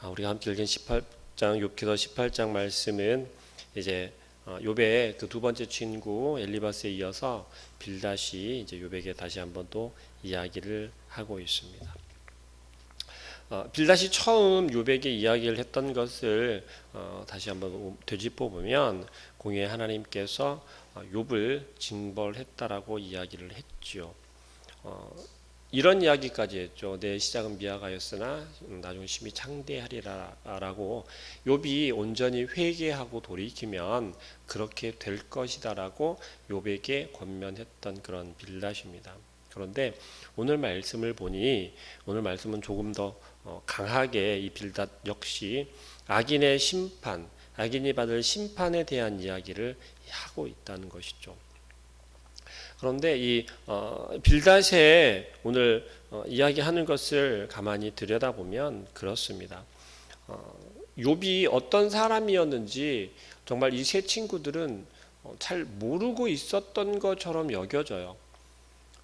우리가 함께 읽은 18장 욥기서 18장 말씀은 이제 욥의 그 두 번째 친구 엘리바스에 이어서 빌닷이 이제 욥에게 다시 한번 또 이야기를 하고 있습니다. 빌닷이 처음 욥에게 이야기를 했던 것을 다시 한번 되짚어 보면 공의의 하나님께서 욥을 징벌했다라고 이야기를 했죠. 이런 이야기까지 했죠. 내 시작은 미약하였으나 나중 심히 창대하리라라고 욥이 온전히 회개하고 돌이키면 그렇게 될 것이다라고 욥에게 권면했던 그런 빌닷입니다. 그런데 오늘 말씀을 보니 오늘 말씀은 조금 더 강하게 이 빌닷 역시 악인의 심판, 악인이 받을 심판에 대한 이야기를 하고 있다는 것이죠. 그런데 이 빌닷의 오늘 이야기하는 것을 가만히 들여다보면 그렇습니다. 욥이 어떤 사람이었는지 정말 이 세 친구들은 잘 모르고 있었던 것처럼 여겨져요.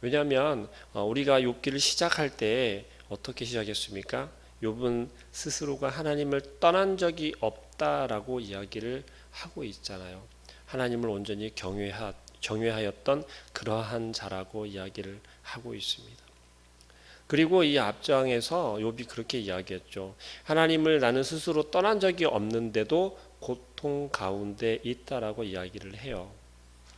왜냐하면 우리가 욥기를 시작할 때 어떻게 시작했습니까? 욥은 스스로가 하나님을 떠난 적이 없다라고 이야기를 하고 있잖아요. 하나님을 온전히 경외하였던 그러한 자라고 이야기를 하고 있습니다. 그리고 이 앞장에서 욥이 그렇게 이야기했죠. 하나님을 나는 스스로 떠난 적이 없는데도 고통 가운데 있다라고 이야기를 해요.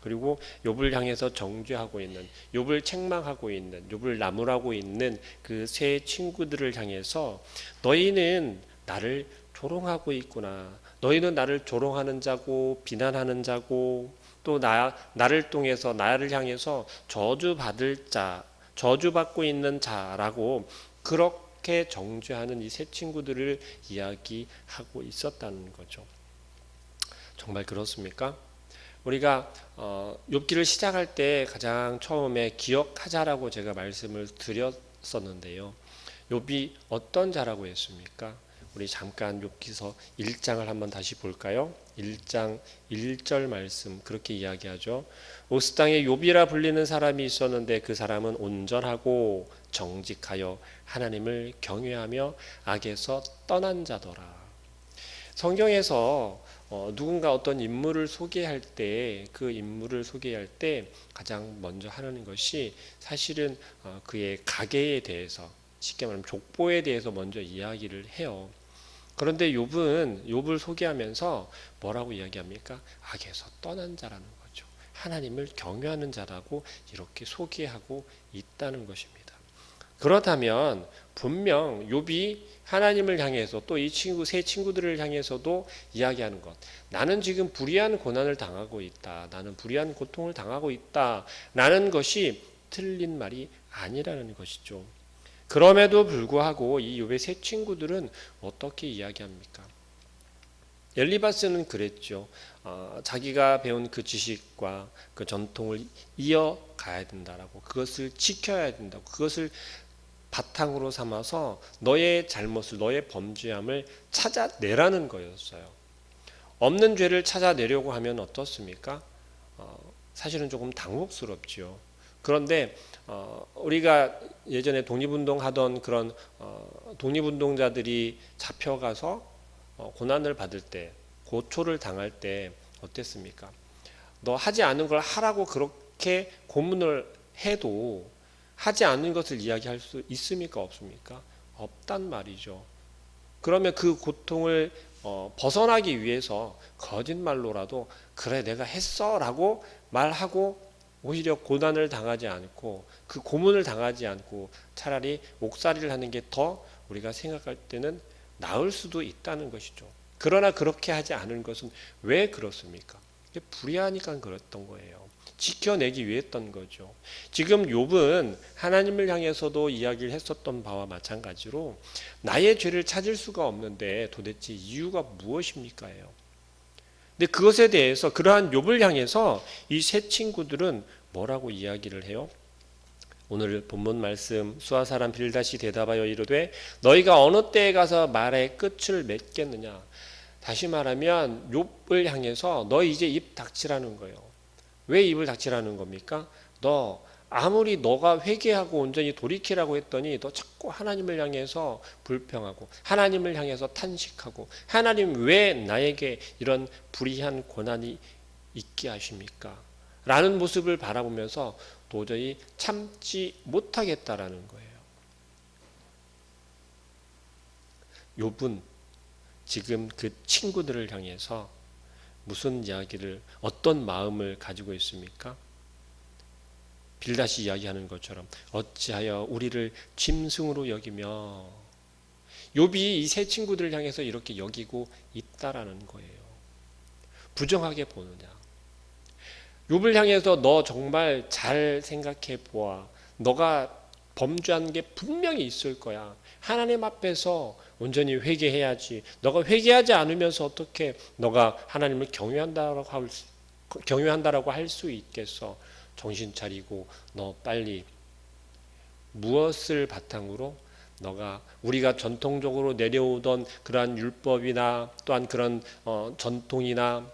그리고 욥을 향해서 정죄하고 있는, 욥을 책망하고 있는, 욥을 나무라고 있는 그 세 친구들을 향해서 너희는 나를 조롱하고 있구나. 너희는 나를 조롱하는 자고 비난하는 자고 또 나를 통해서 나를 향해서 저주받을 자, 저주받고 있는 자라고 그렇게 정죄하는 이 세 친구들을 이야기하고 있었다는 거죠. 정말 그렇습니까? 우리가 욥기를 시작할 때 가장 처음에 기억하자라고 제가 말씀을 드렸었는데요. 욥이 어떤 자라고 했습니까? 우리 잠깐 욥기서 1장을 한번 다시 볼까요? 1장 1절 말씀 그렇게 이야기하죠. 우스 땅에 욥이라 불리는 사람이 있었는데 그 사람은 온전하고 정직하여 하나님을 경외하며 악에서 떠난 자더라. 성경에서 누군가 어떤 인물을 소개할 때 그 인물을 소개할 때 가장 먼저 하는 것이 사실은 그의 가계에 대해서 쉽게 말하면 족보에 대해서 먼저 이야기를 해요. 그런데 욥을 소개하면서 뭐라고 이야기합니까? 악에서 떠난 자라는 거죠. 하나님을 경외하는 자라고 이렇게 소개하고 있다는 것입니다. 그렇다면 분명 욥이 하나님을 향해서 또 이 세 친구들을 향해서도 이야기하는 것. 나는 지금 불의한 고난을 당하고 있다. 나는 불의한 고통을 당하고 있다. 라는 것이 틀린 말이 아니라는 것이죠. 그럼에도 불구하고 이 욥의 세 친구들은 어떻게 이야기합니까? 엘리바스는 그랬죠. 자기가 배운 그 지식과 그 전통을 이어가야 된다라고, 그것을 지켜야 된다고, 그것을 바탕으로 삼아서 너의 잘못을, 너의 범죄함을 찾아내라는 거였어요. 없는 죄를 찾아내려고 하면 어떻습니까? 사실은 조금 당혹스럽지요. 그런데 우리가 예전에 독립운동 하던 그런 독립운동자들이 잡혀가서 고난을 받을 때, 고초를 당할 때 어땠습니까? 너 하지 않은 걸 하라고 그렇게 고문을 해도 하지 않는 것을 이야기할 수 있습니까? 없습니까? 없단 말이죠. 그러면 그 고통을 벗어나기 위해서 거짓말로라도 그래 내가 했어 라고 말하고 오히려 고난을 당하지 않고 그 고문을 당하지 않고 차라리 옥살이를 하는 게 더 우리가 생각할 때는 나을 수도 있다는 것이죠. 그러나 그렇게 하지 않은 것은 왜 그렇습니까? 불의하니까 그랬던 거예요. 지켜내기 위해 했던 거죠. 지금 욥은 하나님을 향해서도 이야기를 했었던 바와 마찬가지로 나의 죄를 찾을 수가 없는데 도대체 이유가 무엇입니까요? 근데 그것에 대해서 그러한 욥을 향해서 이 세 친구들은 뭐라고 이야기를 해요? 오늘 본문 말씀 수아 사람 빌닷이 대답하여 이르되 너희가 어느 때에 가서 말의 끝을 맺겠느냐. 다시 말하면 욥을 향해서 너 이제 입 닥치라는 거예요. 왜 입을 닥치라는 겁니까? 너 아무리 너가 회개하고 온전히 돌이키라고 했더니 너 자꾸 하나님을 향해서 불평하고 하나님을 향해서 탄식하고 하나님 왜 나에게 이런 불의한 고난이 있게 하십니까? 라는 모습을 바라보면서 도저히 참지 못하겠다라는 거예요. 욥은 지금 그 친구들을 향해서 무슨 이야기를, 어떤 마음을 가지고 있습니까? 빌닷이 이야기하는 것처럼 어찌하여 우리를 짐승으로 여기며, 욥이 이 세 친구들을 향해서 이렇게 여기고 있다라는 거예요. 부정하게 보느냐. 욥을 향해서 너 정말 잘 생각해 보아. 너가 범죄한 게 분명히 있을 거야. 하나님 앞에서 온전히 회개해야지. 너가 회개하지 않으면서 어떻게 너가 하나님을 경외한다라고 할 수 있겠어? 정신 차리고 너 빨리 무엇을 바탕으로 너가 우리가 전통적으로 내려오던 그러한 율법이나 또한 그런 전통이나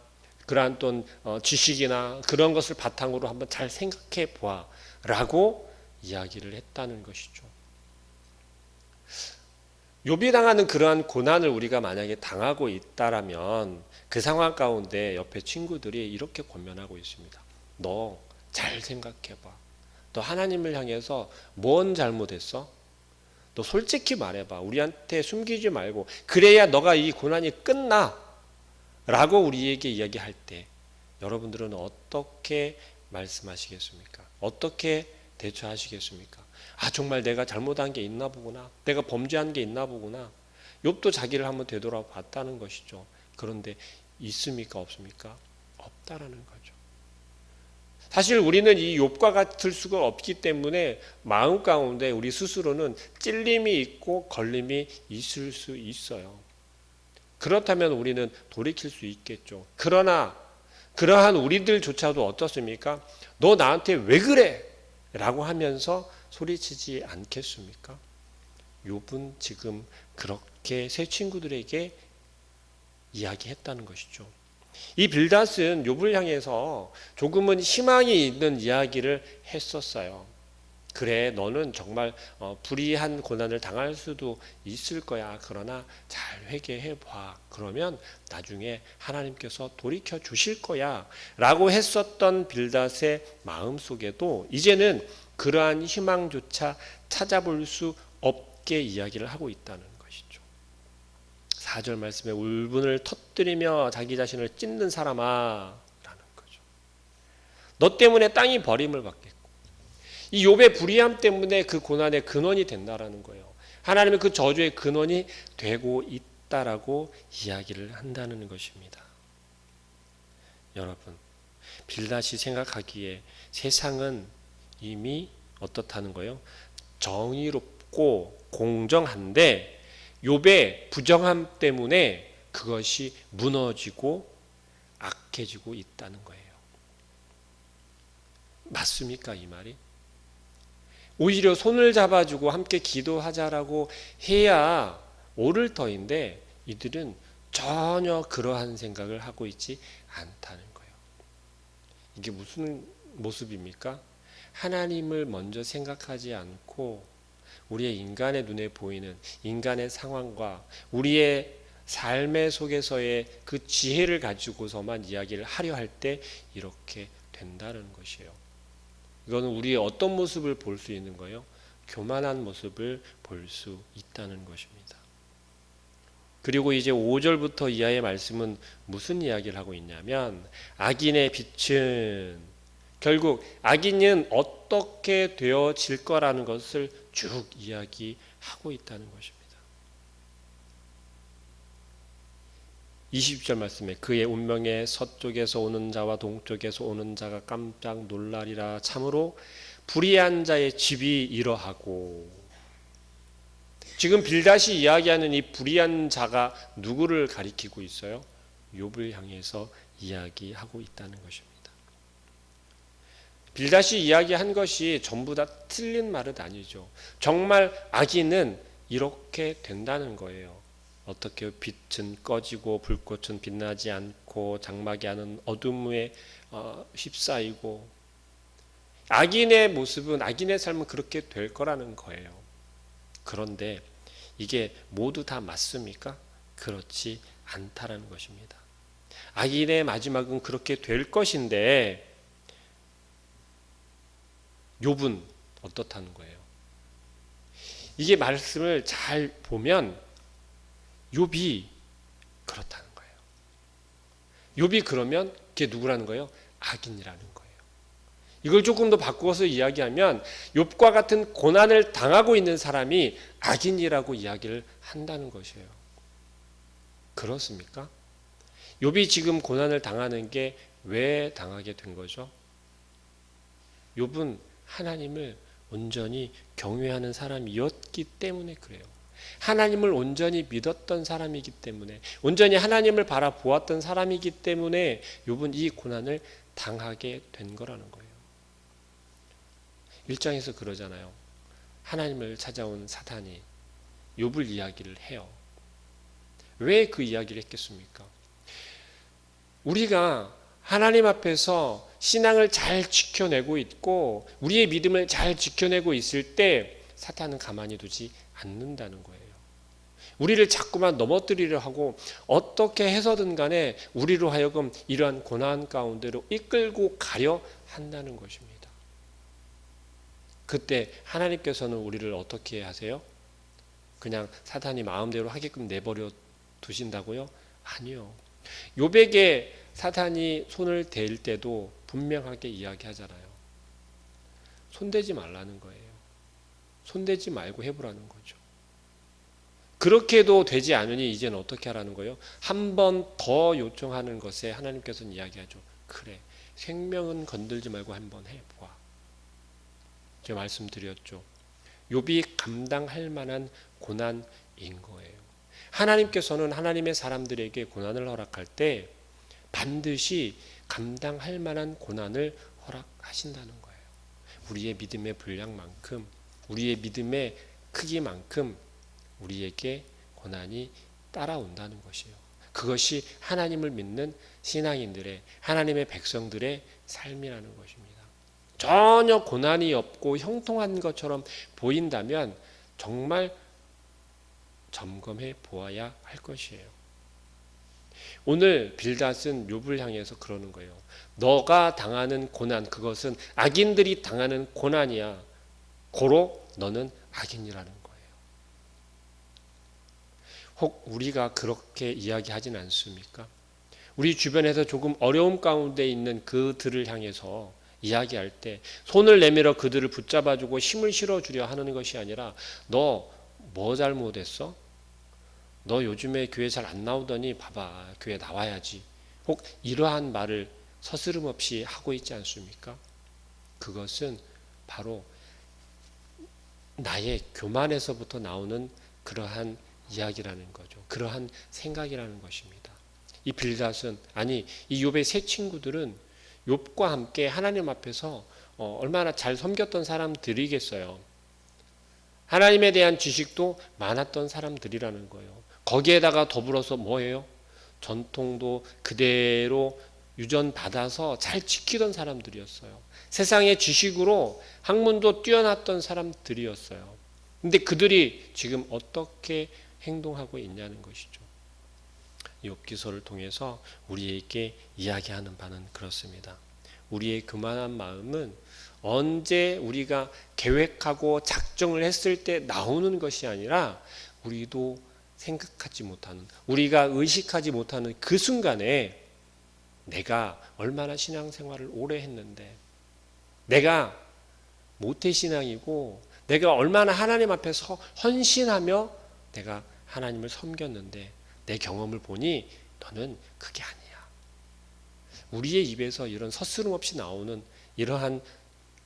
그러한 또 지식이나 그런 것을 바탕으로 한번 잘 생각해 보아라고 이야기를 했다는 것이죠. 욥이 당하는 그러한 고난을 우리가 만약에 당하고 있다라면 그 상황 가운데 옆에 친구들이 이렇게 권면하고 있습니다. 너 잘 생각해 봐. 너 하나님을 향해서 뭔 잘못했어? 너 솔직히 말해봐. 우리한테 숨기지 말고. 그래야 너가 이 고난이 끝나. 라고 우리에게 이야기할 때 여러분들은 어떻게 말씀하시겠습니까? 어떻게 대처하시겠습니까? 아, 정말 내가 잘못한 게 있나 보구나. 내가 범죄한 게 있나 보구나. 욥도 자기를 한번 되돌아봤다는 것이죠. 그런데 있습니까? 없습니까? 없다라는 거죠. 사실 우리는 이 욥과 같을 수가 없기 때문에 마음 가운데 우리 스스로는 찔림이 있고 걸림이 있을 수 있어요. 그렇다면 우리는 돌이킬 수 있겠죠. 그러나 그러한 우리들조차도 어떻습니까? 너 나한테 왜 그래? 라고 하면서 소리치지 않겠습니까? 욥은 지금 그렇게 세 친구들에게 이야기했다는 것이죠. 이 빌닷은 욥을 향해서 조금은 희망이 있는 이야기를 했었어요. 그래, 너는 정말 불의한 고난을 당할 수도 있을 거야. 그러나 잘 회개해 봐. 그러면 나중에 하나님께서 돌이켜 주실 거야. 라고 했었던 빌닷의 마음속에도 이제는 그러한 희망조차 찾아볼 수 없게 이야기를 하고 있다는 것이죠. 4절 말씀에 울분을 터뜨리며 자기 자신을 찢는 사람아 라는 거죠. 너 때문에 땅이 버림을 받겠고 이 욥의 불의함 때문에 그 고난의 근원이 된다라는 거예요. 하나님의 그 저주의 근원이 되고 있다라고 이야기를 한다는 것입니다. 여러분, 빌닷이 생각하기에 세상은 이미 어떻다는 거예요? 정의롭고 공정한데 욥의 부정함 때문에 그것이 무너지고 악해지고 있다는 거예요. 맞습니까, 이 말이? 오히려 손을 잡아주고 함께 기도하자라고 해야 옳을 터인데 이들은 전혀 그러한 생각을 하고 있지 않다는 거예요. 이게 무슨 모습입니까? 하나님을 먼저 생각하지 않고 우리의 인간의 눈에 보이는 인간의 상황과 우리의 삶의 속에서의 그 지혜를 가지고서만 이야기를 하려 할 때 이렇게 된다는 것이에요. 이거는 우리의 어떤 모습을 볼 수 있는 거예요? 교만한 모습을 볼 수 있다는 것입니다. 그리고 이제 5절부터 이하의 말씀은 무슨 이야기를 하고 있냐면 악인의 빛은 결국 악인은 어떻게 되어질 거라는 것을 쭉 이야기하고 있다는 것입니다. 20절 말씀에 그의 운명의 서쪽에서 오는 자와 동쪽에서 오는 자가 깜짝 놀라리라. 참으로 불의한 자의 집이 이러하고. 지금 빌닷이 이야기하는 이 불의한 자가 누구를 가리키고 있어요? 욥을 향해서 이야기하고 있다는 것입니다. 빌닷이 이야기한 것이 전부 다 틀린 말은 아니죠. 정말 악인은 이렇게 된다는 거예요. 어떻게 빛은 꺼지고 불꽃은 빛나지 않고 장막이 하는 어둠에 휩싸이고 악인의 모습은, 악인의 삶은 그렇게 될 거라는 거예요. 그런데 이게 모두 다 맞습니까? 그렇지 않다라는 것입니다. 악인의 마지막은 그렇게 될 것인데 욥은 어떻다는 거예요? 이게 말씀을 잘 보면 욥이 그렇다는 거예요. 욥이 그러면 그게 누구라는 거예요? 악인이라는 거예요. 이걸 조금 더 바꾸어서 이야기하면 욥과 같은 고난을 당하고 있는 사람이 악인이라고 이야기를 한다는 것이에요. 그렇습니까? 욥이 지금 고난을 당하는 게 왜 당하게 된 거죠? 욥은 하나님을 온전히 경외하는 사람이었기 때문에 그래요. 하나님을 온전히 믿었던 사람이기 때문에, 온전히 하나님을 바라보았던 사람이기 때문에 욥은 이 고난을 당하게 된 거라는 거예요. 1장에서 그러잖아요. 하나님을 찾아온 사탄이 욥을 이야기를 해요. 왜 그 이야기를 했겠습니까? 우리가 하나님 앞에서 신앙을 잘 지켜내고 있고 우리의 믿음을 잘 지켜내고 있을 때 사탄은 가만히 두지 않는다는 거예요. 우리를 자꾸만 넘어뜨리려 하고 어떻게 해서든 간에 우리로 하여금 이러한 고난 가운데로 이끌고 가려 한다는 것입니다. 그때 하나님께서는 우리를 어떻게 하세요? 그냥 사탄이 마음대로 하게끔 내버려 두신다고요? 아니요. 욥에게 사탄이 손을 댈 때도 분명하게 이야기하잖아요. 손대지 말라는 거예요. 손대지 말고 해보라는 거죠. 그렇게도 되지 않으니 이제는 어떻게 하라는 거예요? 한 번 더 요청하는 것에 하나님께서는 이야기하죠. 그래, 생명은 건들지 말고 한번 해보아. 제가 말씀드렸죠. 욥이 감당할 만한 고난인 거예요. 하나님께서는 하나님의 사람들에게 고난을 허락할 때 반드시 감당할 만한 고난을 허락하신다는 거예요. 우리의 믿음의 분량만큼, 우리의 믿음의 크기만큼 우리에게 고난이 따라온다는 것이에요. 그것이 하나님을 믿는 신앙인들의, 하나님의 백성들의 삶이라는 것입니다. 전혀 고난이 없고 형통한 것처럼 보인다면 정말 점검해 보아야 할 것이에요. 오늘 빌닷은 욥을 향해서 그러는 거예요. 너가 당하는 고난, 그것은 악인들이 당하는 고난이야. 고로 너는 악인이라는 거예요. 혹 우리가 그렇게 이야기하진 않습니까? 우리 주변에서 조금 어려움 가운데 있는 그들을 향해서 이야기할 때 손을 내밀어 그들을 붙잡아주고 힘을 실어주려 하는 것이 아니라 너 뭐 잘못했어? 너 요즘에 교회 잘 안 나오더니 봐봐, 교회 나와야지. 혹 이러한 말을 서스름 없이 하고 있지 않습니까? 그것은 바로 나의 교만에서부터 나오는 그러한 이야기라는 거죠. 그러한 생각이라는 것입니다. 이 빌닷은, 아니 이 욥의 세 친구들은 욥과 함께 하나님 앞에서 얼마나 잘 섬겼던 사람들이겠어요. 하나님에 대한 지식도 많았던 사람들이라는 거예요. 거기에다가 더불어서 뭐예요? 전통도 그대로 유전받아서 잘 지키던 사람들이었어요. 세상의 지식으로 학문도 뛰어났던 사람들이었어요. 근데 그들이 지금 어떻게 행동하고 있냐는 것이죠. 욥기서를 통해서 우리에게 이야기하는 바는 그렇습니다. 우리의 교만한 마음은 언제 우리가 계획하고 작정을 했을 때 나오는 것이 아니라 우리도 생각하지 못하는, 우리가 의식하지 못하는 그 순간에 내가 얼마나 신앙생활을 오래 했는데, 내가 모태신앙이고 내가 얼마나 하나님 앞에서 헌신하며 내가 하나님을 섬겼는데 내 경험을 보니 너는 그게 아니야. 우리의 입에서 이런 서스름 없이 나오는 이러한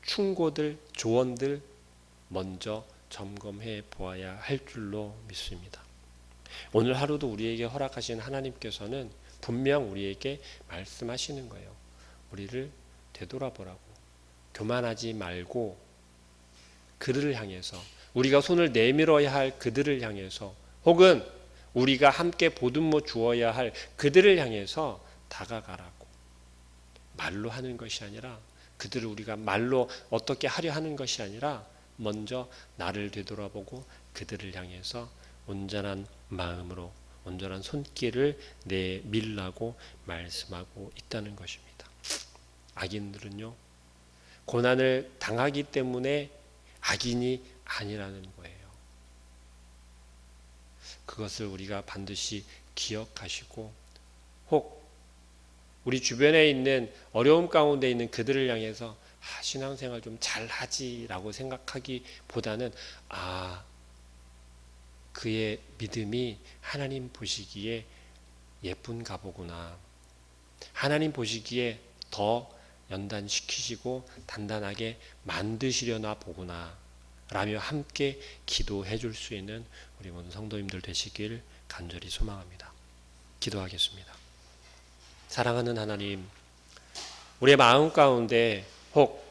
충고들, 조언들 먼저 점검해 보아야 할 줄로 믿습니다. 오늘 하루도 우리에게 허락하신 하나님께서는 분명 우리에게 말씀하시는 거예요. 우리를 되돌아보라고. 교만하지 말고 그들을 향해서, 우리가 손을 내밀어야 할 그들을 향해서, 혹은 우리가 함께 보듬어 주어야 할 그들을 향해서 다가가라고. 말로 하는 것이 아니라 그들을 우리가 말로 어떻게 하려 하는 것이 아니라 먼저 나를 되돌아보고 그들을 향해서 온전한 마음으로 온전한 손길을 내밀라고 말씀하고 있다는 것입니다. 악인들은요, 고난을 당하기 때문에 악인이 아니라는 거예요. 그것을 우리가 반드시 기억하시고, 혹 우리 주변에 있는 어려움 가운데 있는 그들을 향해서 신앙생활 좀 잘하지라고 생각하기보다는 그의 믿음이 하나님 보시기에 예쁜가 보구나, 하나님 보시기에 더 연단시키시고 단단하게 만드시려나 보구나 라며 함께 기도해 줄 수 있는 우리 모든 성도님들 되시길 간절히 소망합니다. 기도하겠습니다. 사랑하는 하나님, 우리의 마음 가운데 혹